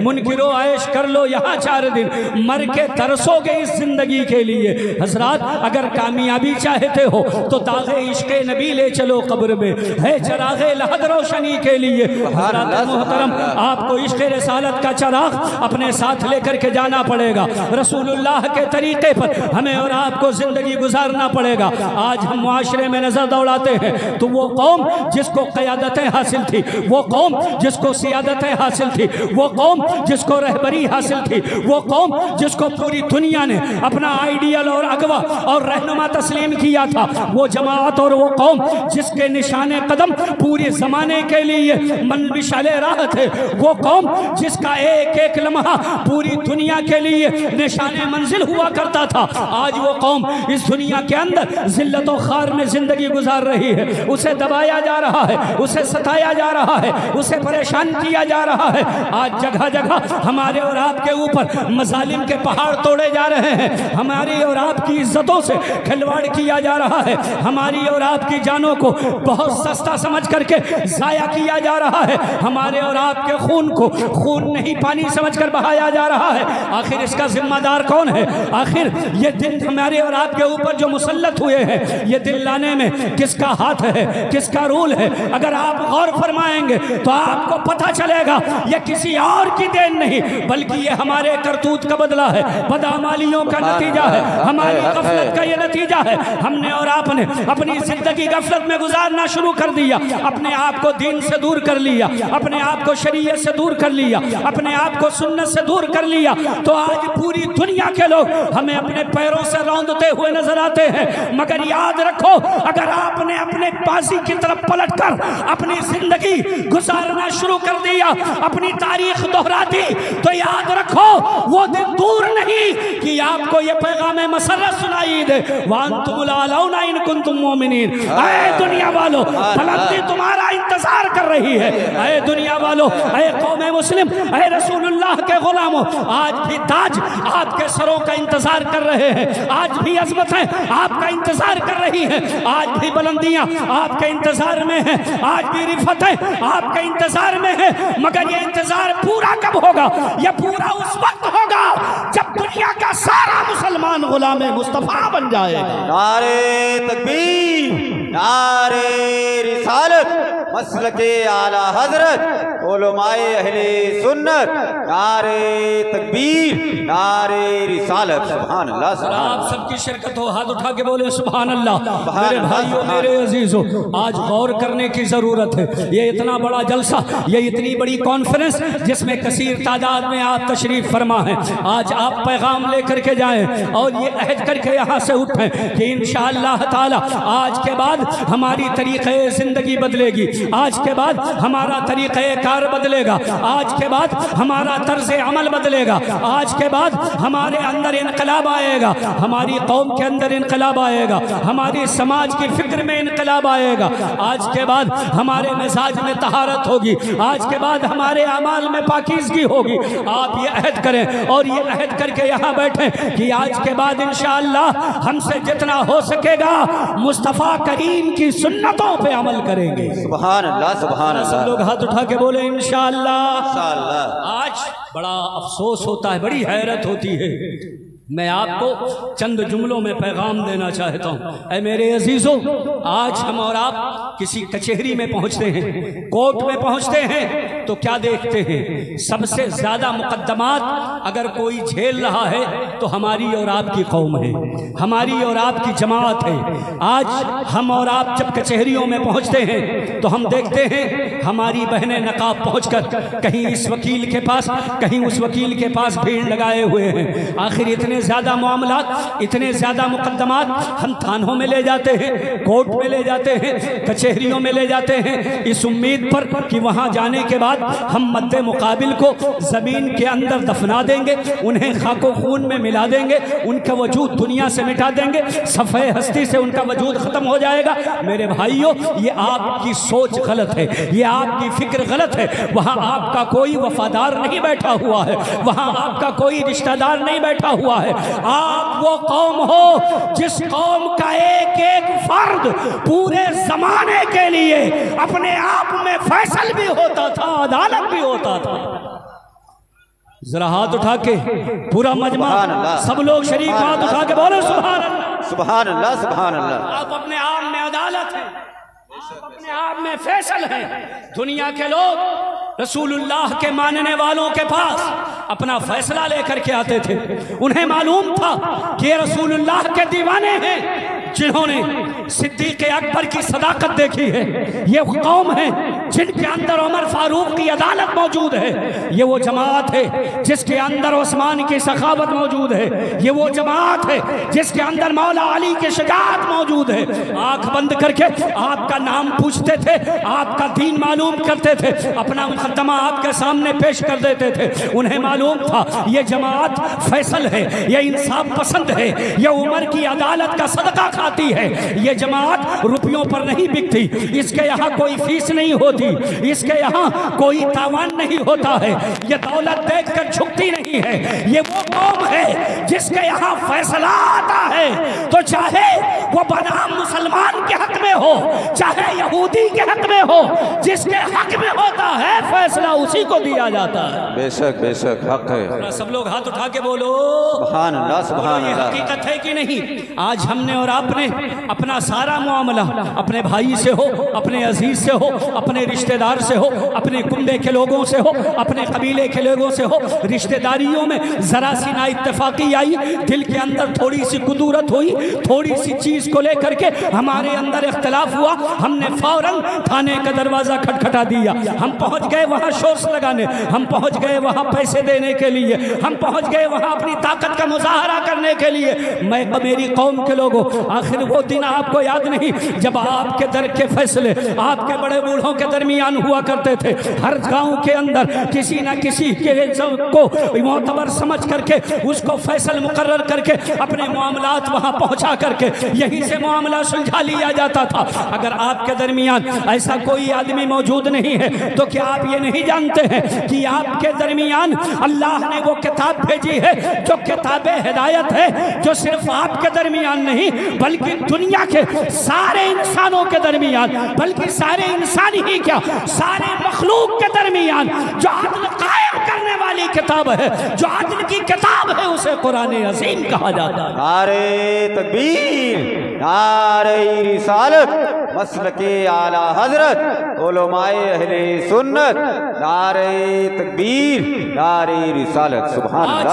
منکرو عیش کر لو یہاں 4 دن، مر کے ترسو گے اس زندگی کے لیے۔ حضرات اگر کامیابی چاہتے ہو تو داغ عشق نبی لے چلو قبر میں، ہے چراغ لحد روشنی کے لیے۔ حضرات محترم آپ کو عشق رسالت کا چراغ اپنے ساتھ لے کر کے جانا پڑے گا، رسول اللہ کے طریقے پر ہمیں اور آپ کو زندگی گزارنا پڑے گا۔ آج ہم معاشرے میں نظر دوڑاتے ہیں تو وہ قوم جس کو قیادتیں حاصل تھی، وہ قوم جس کو سیادتیں حاصل تھی، وہ قوم جس کو رہبری حاصل تھی، وہ قوم جس کو پوری دنیا نے اپنا آئیڈیل اور اغوا اور رہنما تسلیم کیا تھا، وہ جماعت اور وہ قوم جس کے نشان قدم پورے زمانے کے لیے مشعل راہ تھے، وہ قوم جس کا ایک ایک لمحہ پوری دنیا کے لیے نشان منزل ہوا کرتا تھا، آج وہ قوم اس دنیا کے اندر ذلت و خار میں زندگی گزار رہی ہے، اسے دبایا جا رہا ہے، اسے ستایا جا رہا ہے، اسے پریشان کیا جا رہا ہے۔ آج جگہ جگہ ہمارے اور آپ کے اوپر مظالم کے پہاڑ توڑے جا رہے ہیں، ہماری اور آپ کی عزتوں سے کھلواڑ کیا جا رہا ہے، ہماری اور آپ کی جانوں کو بہت سستا سمجھ کر کے ضائع کیا جا رہا ہے، ہمارے اور آپ کے خون کو خون نہیں پانی سمجھ کر بہایا جا رہا ہے۔ آخر اس کا ذمہ دار کون ہے؟ آخر یہ دن ہمارے اور آپ کے اوپر جو مسلط ہوئے ہیں، یہ دن لانے میں کس کا ہاتھ ہے، کس کا رول ہے؟ اگر آپ غور فرمائیں گے تو آپ کو پتہ چلے گا یہ کسی اور کی دین نہیں بلکہ یہ ہمارے کرتوت کا بدلہ ہے، بدعمالیوں کا نتیجہ ہے، ہماری غفلت کا یہ نتیجہ ہے۔ ہم نے اور آپ نے اپنی زندگی غفلت میں گزارنا شروع کر دیا، اپنے آپ کو دین سے دور کر لیا، اپنے آپ کو شریعت سے دور کر لیا، اپنے آپ کو سنت سے دور کر لیا، تو آج پوری دنیا کے لوگ ہمیں اپنے پیروں سے روندتے ہوئے نظر آتے ہیں۔ مگر یاد رکھو اگر آپ نے اپنے بازی کی طرف پلٹ کر اپنی زندگی گزارنا شروع کر دیا، اپنی تاریخ دہرا دی، تو یاد رکھو وہ دن دور نہیں کہ آپ کو یہ پیغام مسرت سنائی دے، وَأَنْتُمُ الْأَعْلَوْنَ إِن كُنتُم مُؤْمِنِينَ۔ اے دنیا والو بلندی تمہارا انتظار کر رہی ہے، اے دنیا والو، اے قوم مسلم، اے رسول اللہ کے غلاموں، آج بھی تاج آپ کے سروں کا انتظار کر رہے ہیں، آج بھی عظمتیں آپ کا انتظار کر رہی ہیں، آج بھی بلندیاں آپ کے انتظار میں ہیں، آج بھی رفتیں آپ کے انتظار میں ہیں، مگر یہ انتظار پورا کب ہوگا؟ یہ پورا اس وقت ہوگا جب دنیا کا سارا مسلمان غلام مصطفیٰ بن جائے گا۔ نعرہ تکبیر، نعرہ رسالت، مسلک اعلیٰ حضرت، علماء اہل سنت، نعرہ تکبیر، نعرہ رسالت، سبحان اللہ سبحان اللہ۔ آپ سب کی شرکت ہو، ہاتھ اٹھا کے بولے سبحان اللہ۔ میرے بھائیوں، میرے عزیزوں، آج غور کرنے کی ضرورت ہے۔ یہ اتنا بڑا جلسہ، یہ اتنی بڑی کانفرنس جس میں کثیر تعداد میں آپ تشریف فرما ہیں، آج آپ پیغام لے کر کے جائیں اور یہ عہد کر کے یہاں سے اٹھیں کہ انشاءاللہ تعالی آج کے بعد ہماری طریقہ زندگی بدلے گی، آج کے بعد ہمارا طریقہ کار بدلے گا، آج کے بعد ہمارا طرز عمل بدلے گا، آج کے بعد ہمارے اندر انقلاب آئے گا، ہماری قوم کے اندر انقلاب آئے گا، ہماری سماج کی فکر میں انقلاب آئے گا، آج کے بعد ہمارے مزاج میں طہارت ہوگی، آج کے بعد ہمارے اعمال میں پاکیزگی ہوگی۔ آپ یہ عہد کریں اور یہ عہد کر کے یہاں بیٹھیں کہ آج کے بعد انشاءاللہ ہم سے جتنا ہو سکے گا مصطفیٰ کریم کی سنتوں پہ عمل کریں گے۔ سبحان اللہ سبحان اللہ۔ سب لوگ ہاتھ اٹھا کے بولے انشاءاللہ۔ انشاءاللہ۔ آج بڑا افسوس ہوتا ہے، بڑی حیرت ہوتی ہے، میں آپ کو چند جملوں میں پیغام دینا چاہتا ہوں۔ اے میرے عزیزوں، آج ہم اور آپ کسی کچہری میں پہنچتے ہیں، کورٹ میں پہنچتے ہیں تو کیا دیکھتے ہیں؟ سب سے زیادہ مقدمات اگر کوئی جھیل رہا ہے تو ہماری اور آپ کی قوم ہے، ہماری اور آپ کی جماعت ہے۔ آج ہم اور آپ جب کچہریوں میں پہنچتے ہیں تو ہم دیکھتے ہیں ہماری بہنیں نقاب پہنچ کر کہیں اس وکیل کے پاس، کہیں اس وکیل کے پاس بھیڑ لگائے ہوئے ہیں۔ آخر اتنے زیادہ معاملات، اتنے زیادہ مقدمات ہم تھانوں میں لے جاتے ہیں، کورٹ میں لے جاتے ہیں، کچہریوں میں لے جاتے ہیں، اس امید پر کہ وہاں جانے کے بعد ہم مد مقابل کو زمین کے اندر دفنا دیں گے، انہیں خاک و خون میں ملا دیں گے، ان کا وجود دنیا سے مٹا دیں گے، صفحہ ہستی سے ان کا وجود ختم ہو جائے گا۔ میرے بھائیوں، یہ آپ کی سوچ غلط ہے، یہ آپ کی فکر غلط ہے۔ وہاں آپ کا کوئی وفادار نہیں بیٹھا ہوا ہے، وہاں آپ کا کوئی رشتہ دار نہیں بیٹھا ہوا ہے۔ ہے۔ آپ وہ قوم ہو جس قوم کا ایک ایک فرد پورے زمانے کے لیے اپنے آپ میں فیصل بھی ہوتا تھا، عدالت بھی ہوتا تھا۔ ذرا ہاتھ اٹھا کے پورا مجمع سب لوگ شریک ہاتھ اٹھا کے بولے سبحان اللہ، سبحان اللہ، سبحان اللہ۔ آپ اپنے آپ میں عدالت ہیں، آپ اپنے آپ میں فیصل ہیں۔ دنیا کے لوگ رسول اللہ کے ماننے والوں کے پاس اپنا فیصلہ لے کر کے آتے تھے۔ انہیں معلوم تھا کہ یہ رسول اللہ کے دیوانے ہیں جنہوں نے صدیق اکبر کی صداقت دیکھی ہے۔ یہ قوم ہے جن کے اندر عمر فاروق کی عدالت موجود ہے۔ یہ وہ جماعت ہے جس کے اندر عثمان کی سخاوت موجود ہے۔ یہ وہ جماعت ہے جس کے اندر مولا علی کی شجاعت موجود ہے۔ آنکھ بند کر کے آپ کا نام پوچھتے تھے، آپ کا دین معلوم کرتے تھے، اپنا مقدمہ آپ کے سامنے پیش کر دیتے تھے۔ انہیں معلوم تھا یہ جماعت فیصل ہے، یہ انصاف پسند ہے، یہ عمر کی عدالت کا صدقہ کھاتی ہے۔ یہ جماعت روپیوں پر نہیں بکتی، اس کے یہاں کوئی فیس نہیں ہوتی، اس کے یہاں کوئی تاوان نہیں ہوتا ہے، یہ دولت دیکھ کر جھکتی نہیں ہے۔ یہ وہ قوم ہے جس کے یہاں فیصلہ آتا ہے تو چاہے وہ بنام مسلمان کے حق میں ہو، چاہے یہودی کے حق میں ہو، جس کے حق میں ہوتا ہے فیصلہ اسی کو دیا جاتا ہے۔ بے شک حق ہے۔ سب لوگ ہاتھ اٹھا کے بولو سبحان اللہ، سبحان یہ اللہ۔ حقیقت ہے کہ نہیں؟ آج ہم نے اور آپ نے اپنا سارا معاملہ اپنے بھائی سے ہو، اپنے عزیز سے ہو، اپنے رشتہ دار سے ہو، اپنے کنبے کے لوگوں سے ہو، اپنے قبیلے کے لوگوں سے ہو، رشتہ داریوں میں ذرا سی نا اتفاقی آئی، دل کے اندر تھوڑی سی کدورت ہوئی، تھوڑی سی چیز کو لے کر کے ہمارے اندر اختلاف ہوا، ہم نے فوراً تھانے کا دروازہ کھٹکھٹا دیا، ہم پہنچ گئے وہاں شورش لگانے، ہم پہنچ گئے وہاں پیسے دینے کے لیے، ہم پہنچ گئے وہاں اپنی طاقت کا مظاہرہ کرنے کے لیے۔ میں میری قوم کے لوگوں، آخر وہ دن آپ کو یاد نہیں جب آپ کے در کے فیصلے آپ کے بڑے بوڑھوں کے درمیان ہوا کرتے تھے؟ ہر گاؤں کے اندر کسی نہ کسی کے کو معتبر سمجھ کر کے اس کو فیصل مقرر کر کے اپنے معاملات وہاں پہنچا کر کے یہیں سے معاملہ سلجھا لیا جاتا تھا۔ اگر آپ کے درمیان ایسا کوئی آدمی موجود نہیں ہے تو کیا آپ یہ نہیں جانتے ہیں کہ آپ کے درمیان اللہ نے وہ کتاب بھیجی ہے جو کتاب ہدایت ہے، جو صرف آپ کے درمیان نہیں بلکہ دنیا کے سارے انسانوں کے درمیان، بلکہ سارے انسان ہی کیا سارے مخلوق کے درمیان جو عدل قائم کرنے والی کتاب ہے، جو عدل کی کتاب ہے، اسے قرآن عظیم کہا جاتا ہے۔ نعرہ تکبیر، نعرہ رسالت، مسلک اعلی حضرت علماء اہل سنت، نعرہ تکبیر، نعرہ رسالت، سبحان اللہ۔